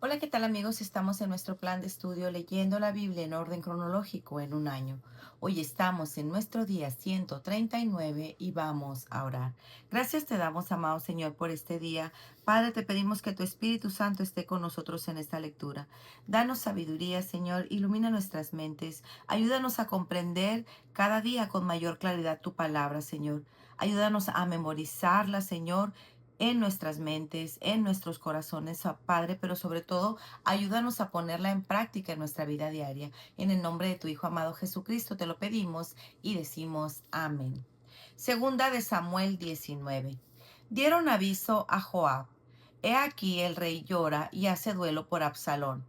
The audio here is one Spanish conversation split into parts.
Hola, ¿qué tal amigos? Estamos en nuestro plan de estudio leyendo la Biblia en orden cronológico en un año. Hoy estamos en nuestro día 139 y vamos a orar. Gracias te damos, amado Señor, por este día. Padre, te pedimos que tu Espíritu Santo esté con nosotros en esta lectura. Danos sabiduría, Señor, ilumina nuestras mentes. Ayúdanos a comprender cada día con mayor claridad tu palabra, Señor. Ayúdanos a memorizarla, Señor, en nuestras mentes, en nuestros corazones, Padre, pero sobre todo ayúdanos a ponerla en práctica en nuestra vida diaria. En el nombre de tu Hijo amado Jesucristo te lo pedimos y decimos amén. Segunda de Samuel 19. Dieron aviso a Joab. He aquí el rey llora y hace duelo por Absalón.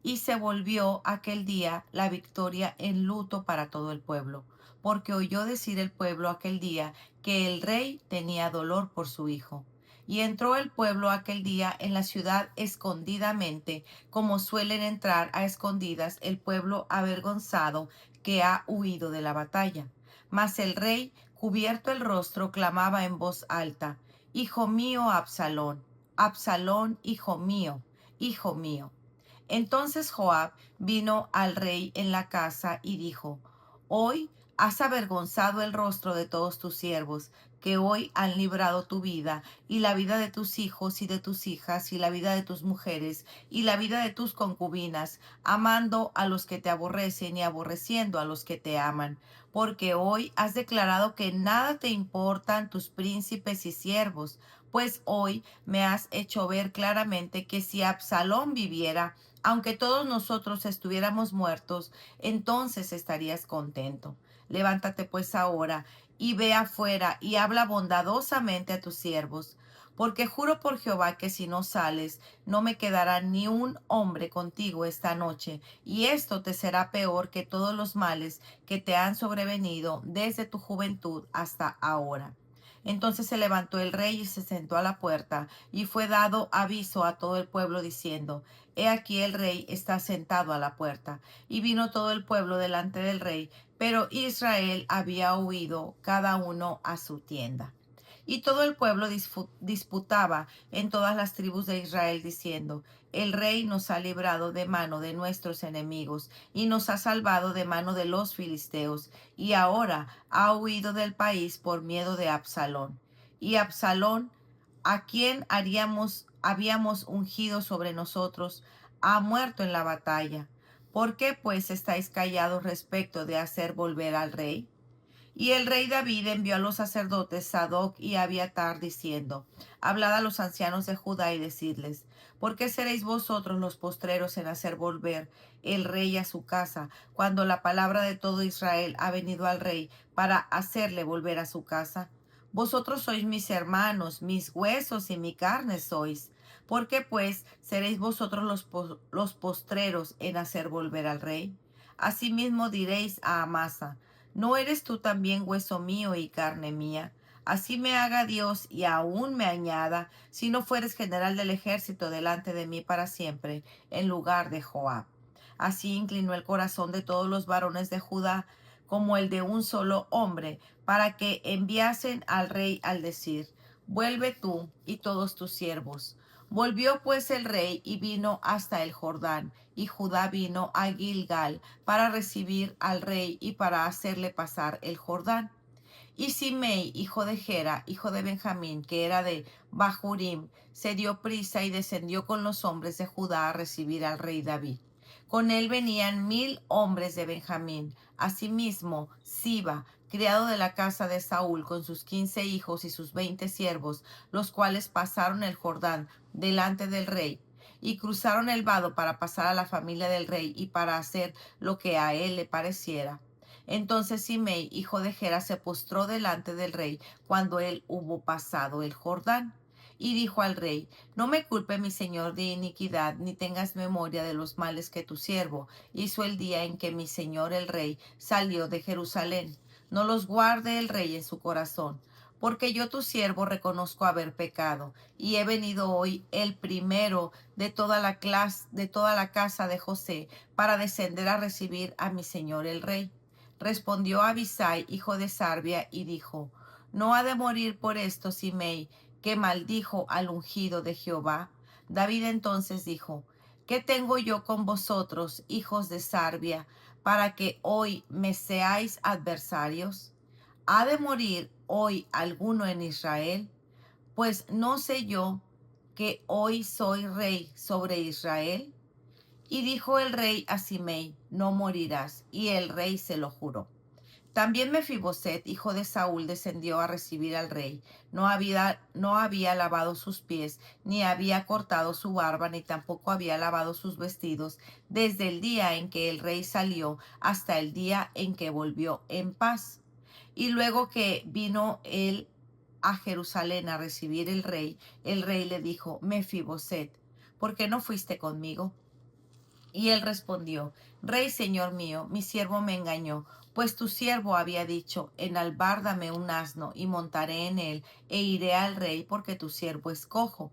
Y se volvió aquel día la victoria en luto para todo el pueblo, porque oyó decir el pueblo aquel día que el rey tenía dolor por su hijo. Y entró el pueblo aquel día en la ciudad escondidamente, como suelen entrar a escondidas el pueblo avergonzado que ha huido de la batalla. Mas el rey, cubierto el rostro, clamaba en voz alta: Hijo mío, Absalón, Absalón, hijo mío, hijo mío. Entonces Joab vino al rey en la casa y dijo: Hoy has avergonzado el rostro de todos tus siervos, que hoy han librado tu vida, y la vida de tus hijos y de tus hijas, y la vida de tus mujeres, y la vida de tus concubinas, amando a los que te aborrecen y aborreciendo a los que te aman. Porque hoy has declarado que nada te importan tus príncipes y siervos, pues hoy me has hecho ver claramente que si Absalón viviera, aunque todos nosotros estuviéramos muertos, entonces estarías contento. Levántate pues ahora y ve afuera y habla bondadosamente a tus siervos, porque juro por Jehová que si no sales, no me quedará ni un hombre contigo esta noche, y esto te será peor que todos los males que te han sobrevenido desde tu juventud hasta ahora. Entonces se levantó el rey y se sentó a la puerta, y fue dado aviso a todo el pueblo diciendo: He aquí el rey está sentado a la puerta. Y vino todo el pueblo delante del rey, pero Israel había huido cada uno a su tienda. Y todo el pueblo disputaba en todas las tribus de Israel, diciendo: El rey nos ha librado de mano de nuestros enemigos, y nos ha salvado de mano de los filisteos, y ahora ha huido del país por miedo de Absalón. Y Absalón, a quien habíamos ungido sobre nosotros, ha muerto en la batalla. ¿Por qué pues estáis callados respecto de hacer volver al rey? Y el rey David envió a los sacerdotes Sadoc y Abiatar diciendo: Hablad a los ancianos de Judá y decidles: ¿Por qué seréis vosotros los postreros en hacer volver el rey a su casa, cuando la palabra de todo Israel ha venido al rey para hacerle volver a su casa? Vosotros sois mis hermanos, mis huesos y mi carne sois. ¿Por qué pues seréis vosotros los postreros en hacer volver al rey? Asimismo diréis a Amasa: ¿No eres tú también hueso mío y carne mía? Así me haga Dios y aún me añada, si no fueres general del ejército delante de mí para siempre, en lugar de Joab. Así inclinó el corazón de todos los varones de Judá, como el de un solo hombre, para que enviasen al rey al decir: Vuelve tú y todos tus siervos. Volvió pues el rey y vino hasta el Jordán, y Judá vino a Gilgal para recibir al rey y para hacerle pasar el Jordán. Y Simei, hijo de Gera, hijo de Benjamín, que era de Bahurim, se dio prisa y descendió con los hombres de Judá a recibir al rey David. Con él venían 1000 hombres de Benjamín. Asimismo, Siba, criado de la casa de Saúl, con sus 15 hijos y sus 20 siervos, los cuales pasaron el Jordán delante del rey, y cruzaron el vado para pasar a la familia del rey y para hacer lo que a él le pareciera. Entonces Simei, hijo de Gera, se postró delante del rey cuando él hubo pasado el Jordán. Y dijo al rey: No me culpe mi señor de iniquidad, ni tengas memoria de los males que tu siervo hizo el día en que mi señor el rey salió de Jerusalén. No los guarde el rey en su corazón, porque yo tu siervo reconozco haber pecado, y he venido hoy el primero de toda la casa de José, para descender a recibir a mi señor el rey. Respondió Abisai, hijo de Sarbia, y dijo: ¿No ha de morir por esto Simei, que maldijo al ungido de Jehová? David entonces dijo: ¿Qué tengo yo con vosotros, hijos de Sarbia, para que hoy me seáis adversarios? ¿Ha de morir hoy alguno en Israel? Pues no sé yo que hoy soy rey sobre Israel. Y dijo el rey a Simei: no morirás. Y el rey se lo juró. También Mefiboset, hijo de Saúl, descendió a recibir al rey. No había lavado sus pies, ni había cortado su barba, ni tampoco había lavado sus vestidos, desde el día en que el rey salió hasta el día en que volvió en paz. Y luego que vino él a Jerusalén a recibir el rey le dijo: Mefiboset, ¿por qué no fuiste conmigo? Y él respondió: Rey, señor mío, mi siervo me engañó, pues tu siervo había dicho: enalbárdame un asno, y montaré en él, e iré al rey, porque tu siervo es cojo.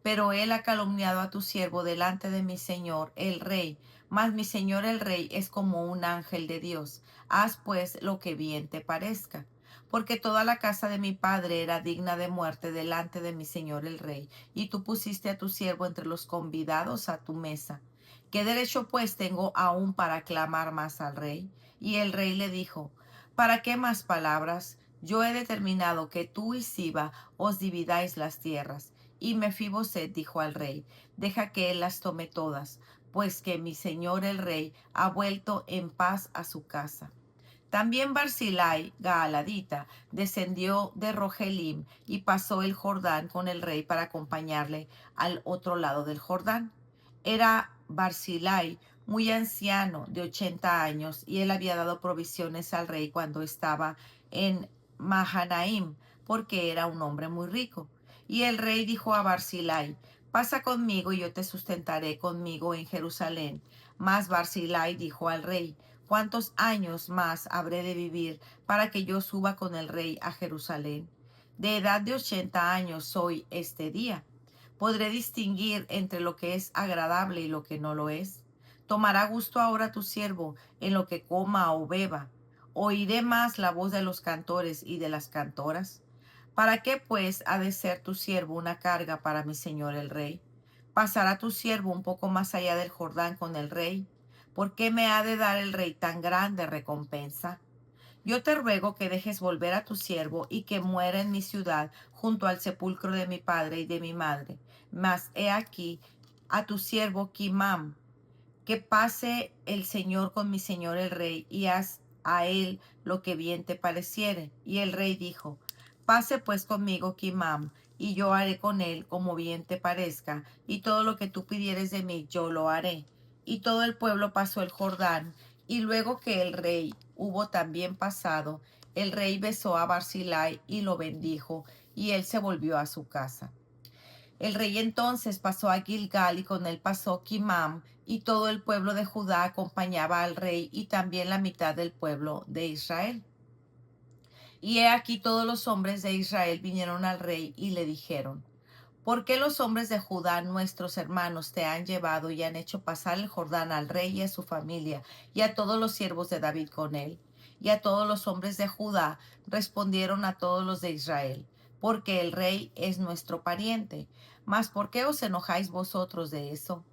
Pero él ha calumniado a tu siervo delante de mi señor el rey. Mas mi señor el rey es como un ángel de Dios. Haz pues lo que bien te parezca. Porque toda la casa de mi padre era digna de muerte delante de mi señor el rey, y tú pusiste a tu siervo entre los convidados a tu mesa. ¿Qué derecho pues tengo aún para clamar más al rey? Y el rey le dijo: ¿para qué más palabras? Yo he determinado que tú y Siba os dividáis las tierras. Y Mefiboset dijo al rey: deja que él las tome todas, pues que mi señor el rey ha vuelto en paz a su casa. También Barzillai, Gaaladita, descendió de Rogelim y pasó el Jordán con el rey para acompañarle al otro lado del Jordán. Era Barzillai muy anciano, de 80 años, y él había dado provisiones al rey cuando estaba en Mahanaim, porque era un hombre muy rico. Y el rey dijo a Barzillai: pasa conmigo y yo te sustentaré conmigo en Jerusalén. Mas Barzillai dijo al rey: ¿cuántos años más habré de vivir para que yo suba con el rey a Jerusalén? De edad de 80 años soy este día. ¿Podré distinguir entre lo que es agradable y lo que no lo es? ¿Tomará gusto ahora tu siervo en lo que coma o beba? ¿Oiré más la voz de los cantores y de las cantoras? ¿Para qué pues ha de ser tu siervo una carga para mi señor el rey? ¿Pasará tu siervo un poco más allá del Jordán con el rey? ¿Por qué me ha de dar el rey tan grande recompensa? Yo te ruego que dejes volver a tu siervo y que muera en mi ciudad junto al sepulcro de mi padre y de mi madre. Mas he aquí a tu siervo Kimam, que pase el Señor con mi señor el rey, y haz a él lo que bien te pareciere. Y el rey dijo: pase pues conmigo Kimam, y yo haré con él como bien te parezca, y todo lo que tú pidieres de mí yo lo haré. Y todo el pueblo pasó el Jordán, y luego que el rey hubo también pasado, el rey besó a Barzillai y lo bendijo, y él se volvió a su casa. El rey entonces pasó a Gilgal, y con él pasó Kimam, y todo el pueblo de Judá acompañaba al rey, y también la mitad del pueblo de Israel. Y he aquí todos los hombres de Israel vinieron al rey y le dijeron: ¿por qué los hombres de Judá, nuestros hermanos, te han llevado y han hecho pasar el Jordán al rey y a su familia, y a todos los siervos de David con él? Y a todos los hombres de Judá respondieron a todos los de Israel: porque el rey es nuestro pariente. Mas ¿por qué os enojáis vosotros de eso?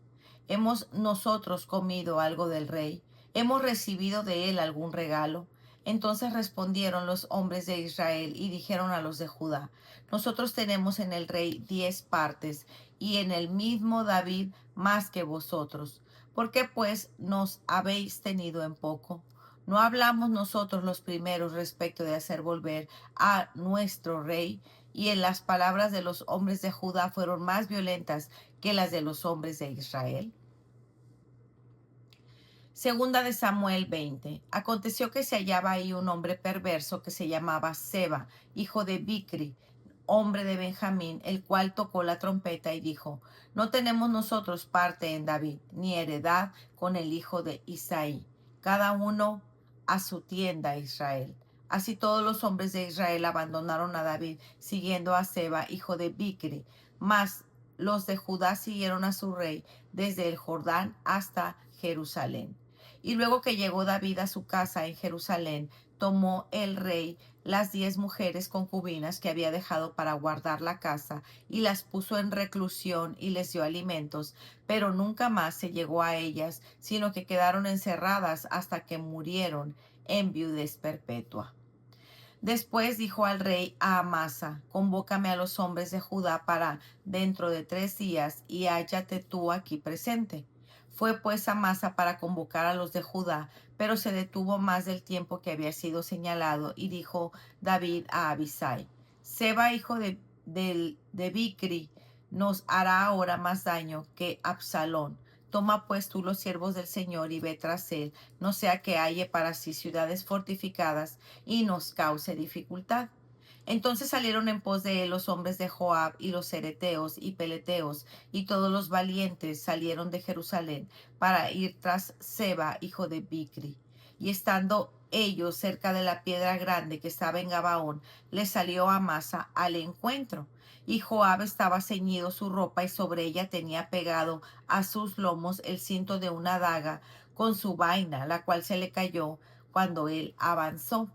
¿Hemos nosotros comido algo del rey? ¿Hemos recibido de él algún regalo? Entonces respondieron los hombres de Israel y dijeron a los de Judá: nosotros tenemos en el rey 10 partes, y en el mismo David más que vosotros. ¿Por qué pues nos habéis tenido en poco? ¿No hablamos nosotros los primeros respecto de hacer volver a nuestro rey? Y en las palabras de los hombres de Judá fueron más violentas que las de los hombres de Israel. Segunda de Samuel 20. Aconteció que se hallaba ahí un hombre perverso que se llamaba Seba, hijo de Bicri, hombre de Benjamín, el cual tocó la trompeta y dijo: no tenemos nosotros parte en David, ni heredad con el hijo de Isaí, cada uno a su tienda Israel. Así todos los hombres de Israel abandonaron a David, siguiendo a Seba, hijo de Bicri. Mas los de Judá siguieron a su rey desde el Jordán hasta Jerusalén. Y luego que llegó David a su casa en Jerusalén, tomó el rey las 10 mujeres concubinas que había dejado para guardar la casa y las puso en reclusión y les dio alimentos, pero nunca más se llegó a ellas, sino que quedaron encerradas hasta que murieron en viudez perpetua. Después dijo al rey a Amasa: convócame a los hombres de Judá para dentro de 3 días, y hállate tú aquí presente. Fue pues Amasa para convocar a los de Judá, pero se detuvo más del tiempo que había sido señalado, y dijo David a Abisai: Seba, hijo de Bicri, nos hará ahora más daño que Absalón. Toma pues tú los siervos del Señor y ve tras él, no sea que halle para sí ciudades fortificadas y nos cause dificultad. Entonces salieron en pos de él los hombres de Joab y los cereteos y peleteos, y todos los valientes salieron de Jerusalén para ir tras Seba, hijo de Bicri. Y estando ellos cerca de la piedra grande que estaba en Gabaón, le salió Amasa al encuentro. Y Joab estaba ceñido su ropa, y sobre ella tenía pegado a sus lomos el cinto de una daga con su vaina, la cual se le cayó cuando él avanzó.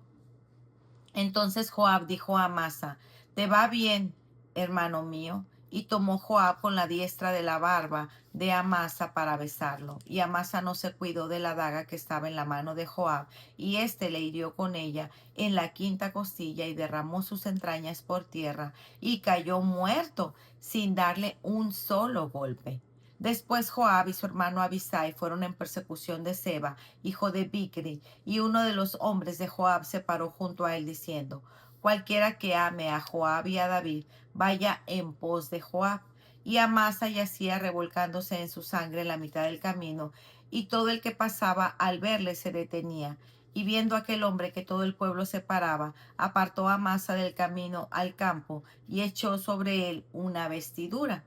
Entonces Joab dijo a Amasa: te va bien, hermano mío. Y tomó Joab con la diestra de la barba de Amasa para besarlo. Y Amasa no se cuidó de la daga que estaba en la mano de Joab, y éste le hirió con ella en la quinta costilla, y derramó sus entrañas por tierra, y cayó muerto sin darle un solo golpe. Después Joab y su hermano Abisai fueron en persecución de Seba, hijo de Bicri, y uno de los hombres de Joab se paró junto a él diciendo: cualquiera que ame a Joab y a David, vaya en pos de Joab. Y Amasa yacía revolcándose en su sangre en la mitad del camino, y todo el que pasaba al verle se detenía. Y viendo aquel hombre que todo el pueblo se paraba, apartó a Amasa del camino al campo y echó sobre él una vestidura.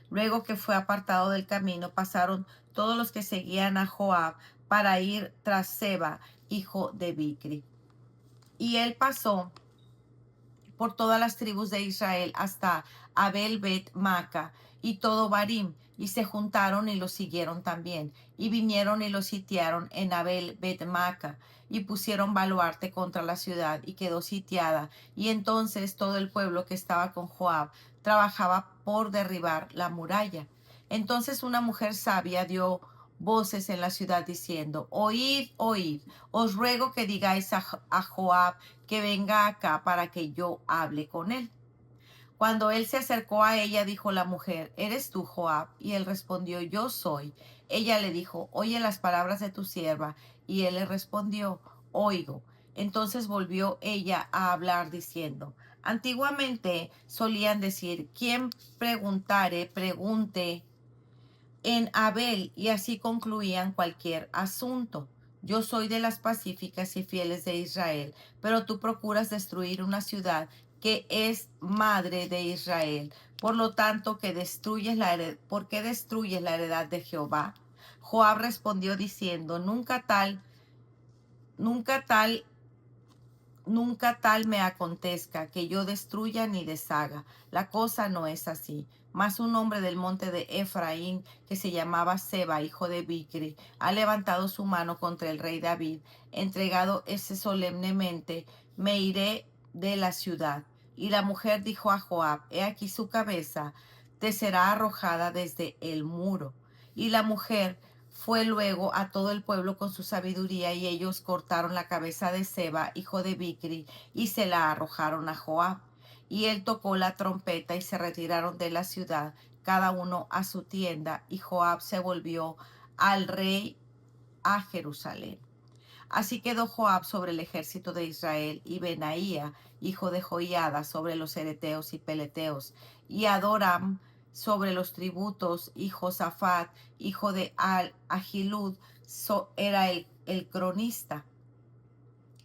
Luego que fue apartado del camino, pasaron todos los que seguían a Joab para ir tras Seba, hijo de Bicri. Y él pasó por todas las tribus de Israel hasta Abel Bet Maca y todo Barim, y se juntaron y los siguieron también, y vinieron y los sitiaron en Abel Bet Maca, y pusieron baluarte contra la ciudad, y quedó sitiada. Y entonces todo el pueblo que estaba con Joab trabajaba por derribar la muralla. Entonces una mujer sabia dio voces en la ciudad diciendo: oíd, oíd, os ruego que digáis a Joab que venga acá para que yo hable con él. Cuando él se acercó a ella, dijo la mujer: ¿eres tú, Joab? Y él respondió: yo soy. Ella le dijo: oye las palabras de tu sierva. Y él le respondió: oigo. Entonces volvió ella a hablar diciendo: antiguamente solían decir: quien preguntare, pregunte en Abel, y así concluían cualquier asunto. Yo soy de las pacíficas y fieles de Israel, pero tú procuras destruir una ciudad que es madre de Israel. Por lo tanto, ¿por qué destruyes la heredad de Jehová? Joab respondió diciendo: nunca tal Nunca tal me acontezca que yo destruya ni deshaga. La cosa no es así. Mas un hombre del monte de Efraín, que se llamaba Seba, hijo de Bicri, ha levantado su mano contra el rey David. Entregado ese solemnemente, me iré de la ciudad. Y la mujer dijo a Joab: he aquí su cabeza te será arrojada desde el muro. Y la mujer fue luego a todo el pueblo con su sabiduría, y ellos cortaron la cabeza de Seba, hijo de Bicri, y se la arrojaron a Joab. Y él tocó la trompeta, y se retiraron de la ciudad, cada uno a su tienda, y Joab se volvió al rey a Jerusalén. Así quedó Joab sobre el ejército de Israel, y Benaía, hijo de Joiada, sobre los cereteos y peleteos, y Adoram sobre los tributos, y Josafat, hijo de Ahilud, era el cronista.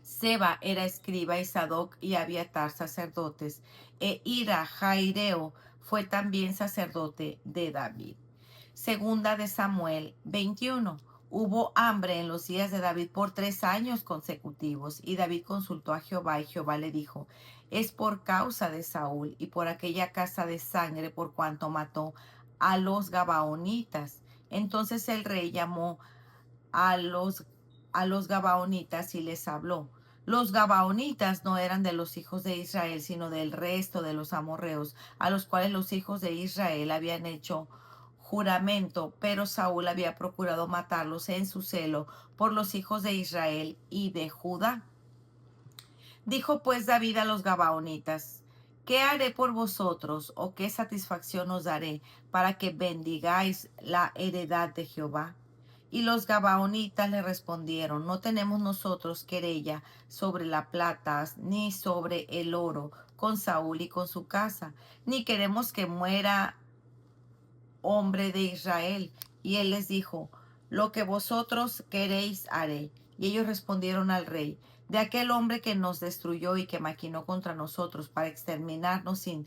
Seba era escriba, y Sadoc y Abiatar sacerdotes, e Ira Jaireo fue también sacerdote de David. Segunda de Samuel 21. Hubo hambre en los días de David por 3 años consecutivos, y David consultó a Jehová, y Jehová le dijo: es por causa de Saúl y por aquella casa de sangre, por cuanto mató a los Gabaonitas. Entonces el rey llamó a los Gabaonitas y les habló: Los Gabaonitas no eran de los hijos de Israel, sino del resto de los amorreos, a los cuales los hijos de Israel habían hecho juramento, pero Saúl había procurado matarlos en su celo por los hijos de Israel y de Judá. Dijo pues David a los Gabaonitas: ¿Qué haré por vosotros, o qué satisfacción os daré para que bendigáis la heredad de Jehová? Y los Gabaonitas le respondieron: No tenemos nosotros querella sobre la plata, ni sobre el oro, con Saúl y con su casa, ni queremos que muera hombre de Israel. Y él les dijo: Lo que vosotros queréis haré. Y ellos respondieron al rey: De aquel hombre que nos destruyó y que maquinó contra nosotros para exterminarnos sin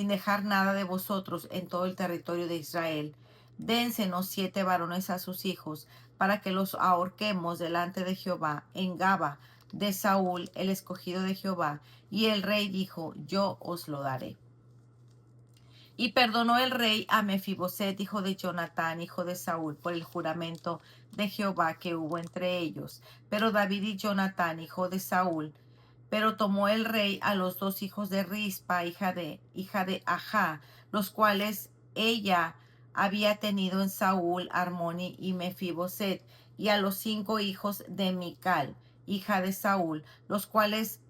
dejar nada de vosotros en todo el territorio de Israel, dénsenos 7 varones a sus hijos, para que los ahorquemos delante de Jehová en Gaba de Saúl, el escogido de Jehová. Y el rey dijo: Yo os lo daré. Y perdonó el rey a Mefiboset, hijo de Jonatán, hijo de Saúl, por el juramento de Jehová que hubo entre ellos. Pero David y Jonatán, hijo de Saúl, pero tomó el rey a los 2 hijos de Rispa, hija de Ajá, los cuales ella había tenido en Saúl, Armoni y Mefiboset, y a los 5 hijos de Mical, hija de Saúl, los cuales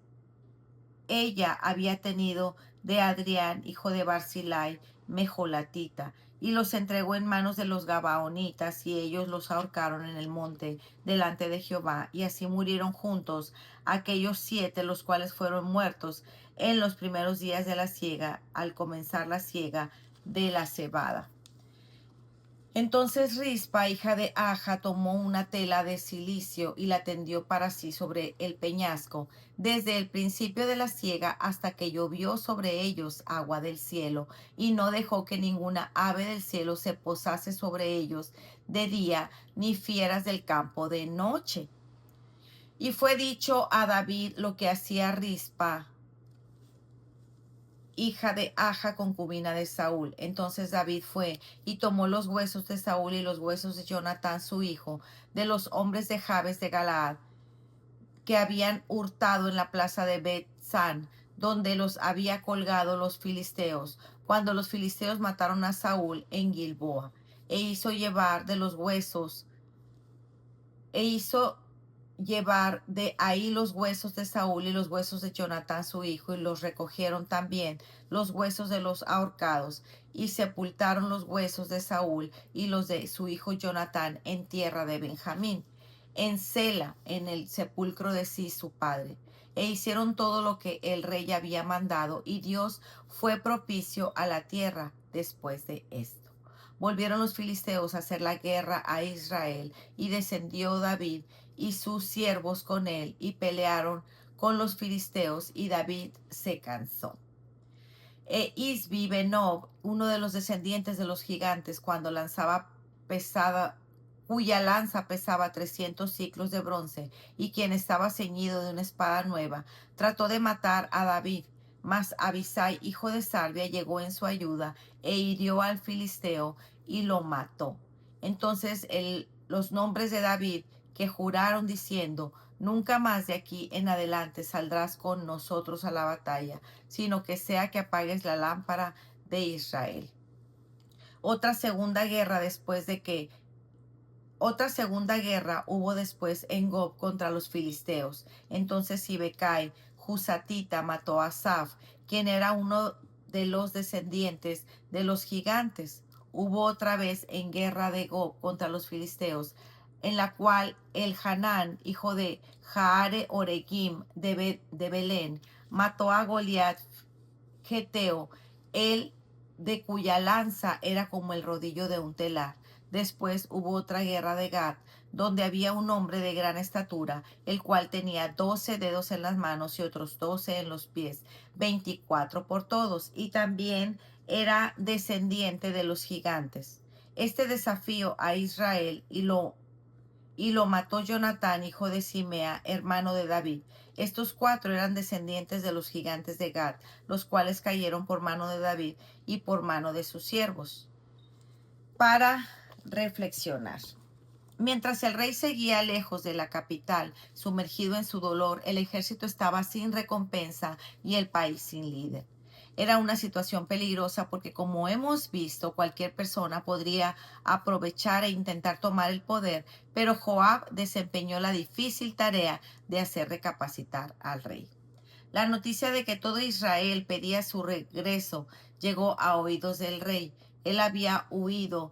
ella había tenido de Adrián, hijo de Barzillai, Mejolatita, y los entregó en manos de los Gabaonitas, y ellos los ahorcaron en el monte delante de Jehová. Y así murieron juntos aquellos 7, los cuales fueron muertos en los primeros días de la siega, al comenzar la siega de la cebada. Entonces Rispa, hija de Aja, tomó una tela de cilicio y la tendió para sí sobre el peñasco, desde el principio de la siega hasta que llovió sobre ellos agua del cielo, y no dejó que ninguna ave del cielo se posase sobre ellos de día, ni fieras del campo de noche. Y fue dicho a David lo que hacía Rispa, hija de Aja, concubina de Saúl. Entonces David fue y tomó los huesos de Saúl y los huesos de Jonatán su hijo, de los hombres de Jabes de Galaad, que habían hurtado en la plaza de Bet-San, donde los había colgado los filisteos, cuando los filisteos mataron a Saúl en Gilboa, e hizo llevar de los huesos, e hizo llevar de ahí los huesos de Saúl y los huesos de Jonatán su hijo, y los recogieron también los huesos de los ahorcados, y sepultaron los huesos de Saúl y los de su hijo Jonatán en tierra de Benjamín, en Sela, en el sepulcro de Cis su padre. E hicieron todo lo que el rey había mandado, y Dios fue propicio a la tierra después de esto. Volvieron los filisteos a hacer la guerra a Israel, y descendió David y sus siervos con él, y pelearon con los filisteos, y David se cansó. Isbi Benob, uno de los descendientes de los gigantes, cuando lanzaba pesada, cuya lanza pesaba 300 siclos de bronce, y quien estaba ceñido de una espada nueva, trató de matar a David. Mas Abisai, hijo de Sarvia, llegó en su ayuda e hirió al filisteo y lo mató. Entonces los nombres de David, que juraron diciendo: Nunca más de aquí en adelante saldrás con nosotros a la batalla, sino que sea que apagues la lámpara de Israel. Otra segunda guerra hubo después en Gob contra los filisteos. Entonces Sibecai, Husatita, mató a Asaph, quien era uno de los descendientes de los gigantes. Hubo otra vez en guerra de Gob contra los filisteos, en la cual el Hanán, hijo de Jaare Oregim de Belén, mató a Goliat Geteo, el de cuya lanza era como el rodillo de un telar. Después hubo otra guerra de Gad, donde había un hombre de gran estatura, el cual tenía 12 dedos en las manos y otros 12 en los pies, 24 por todos, y también era descendiente de los gigantes. Este desafío a Israel y lo mató Jonatán, hijo de Simea, hermano de David. Estos 4 eran descendientes de los gigantes de Gad, los cuales cayeron por mano de David y por mano de sus siervos. Para reflexionar. Mientras el rey seguía lejos de la capital, sumergido en su dolor, el ejército estaba sin recompensa y el país sin líder. Era una situación peligrosa porque, como hemos visto, cualquier persona podría aprovechar e intentar tomar el poder, pero Joab desempeñó la difícil tarea de hacer recapacitar al rey. La noticia de que todo Israel pedía su regreso llegó a oídos del rey. Él había huido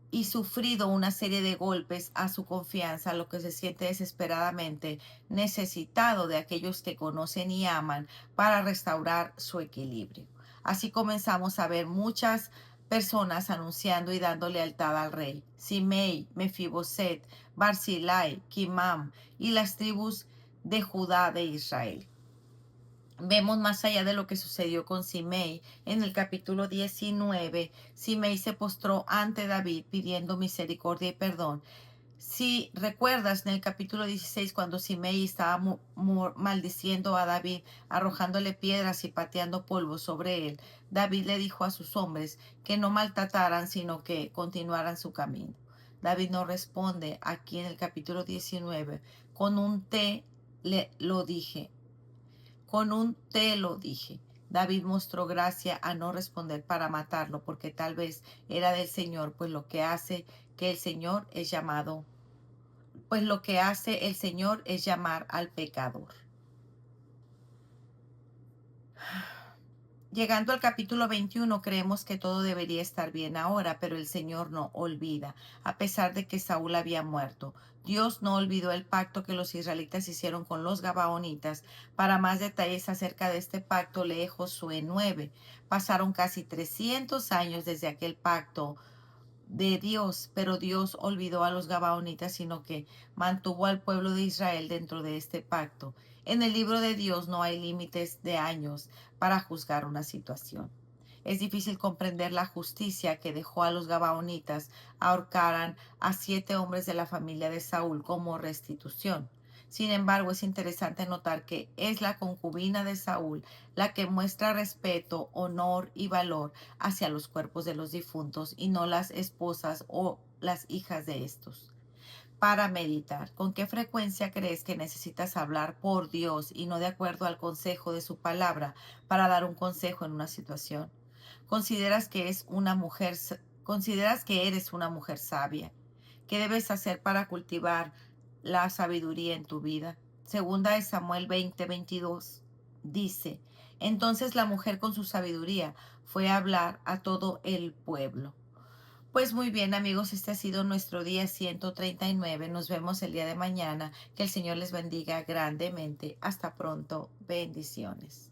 y sufrido una serie de golpes a su confianza, lo que se siente desesperadamente necesitado de aquellos que conocen y aman para restaurar su equilibrio. Así comenzamos a ver muchas personas anunciando y dando lealtad al rey. Simei, Mefiboset, Barzillai, Kimam y las tribus de Judá de Israel. Vemos más allá de lo que sucedió con Simei. En el capítulo 19, Simei se postró ante David pidiendo misericordia y perdón. Si recuerdas, en el capítulo 16, cuando Simei estaba maldiciendo a David, arrojándole piedras y pateando polvo sobre él, David le dijo a sus hombres que no maltrataran, sino que continuaran su camino. David no responde aquí en el capítulo 19. Con un te lo dije. Con un te lo dije. David mostró gracia a no responder para matarlo, porque tal vez era del Señor, pues lo que hace el Señor es llamar al pecador. Llegando al capítulo 21, creemos que todo debería estar bien ahora, pero el Señor no olvida, a pesar de que Saúl había muerto. Dios no olvidó el pacto que los israelitas hicieron con los gabaonitas. Para más detalles acerca de este pacto, lee Josué 9. Pasaron casi 300 años desde aquel pacto de Dios, pero Dios olvidó a los gabaonitas, sino que mantuvo al pueblo de Israel dentro de este pacto. En el libro de Dios no hay límites de años para juzgar una situación. Es difícil comprender la justicia que dejó a los gabaonitas ahorcaran a 7 hombres de la familia de Saúl como restitución. Sin embargo, es interesante notar que es la concubina de Saúl la que muestra respeto, honor y valor hacia los cuerpos de los difuntos y no las esposas o las hijas de estos. Para meditar, ¿con qué frecuencia crees que necesitas hablar por Dios y no de acuerdo al consejo de su palabra para dar un consejo en una situación? ¿Consideras que eres una mujer sabia? ¿Qué debes hacer para cultivar la sabiduría en tu vida? Segunda de Samuel 20:22 dice: entonces la mujer con su sabiduría fue a hablar a todo el pueblo. Pues muy bien, amigos, este ha sido nuestro día 139. Nos vemos el día de mañana. Que el Señor les bendiga grandemente. Hasta pronto. Bendiciones.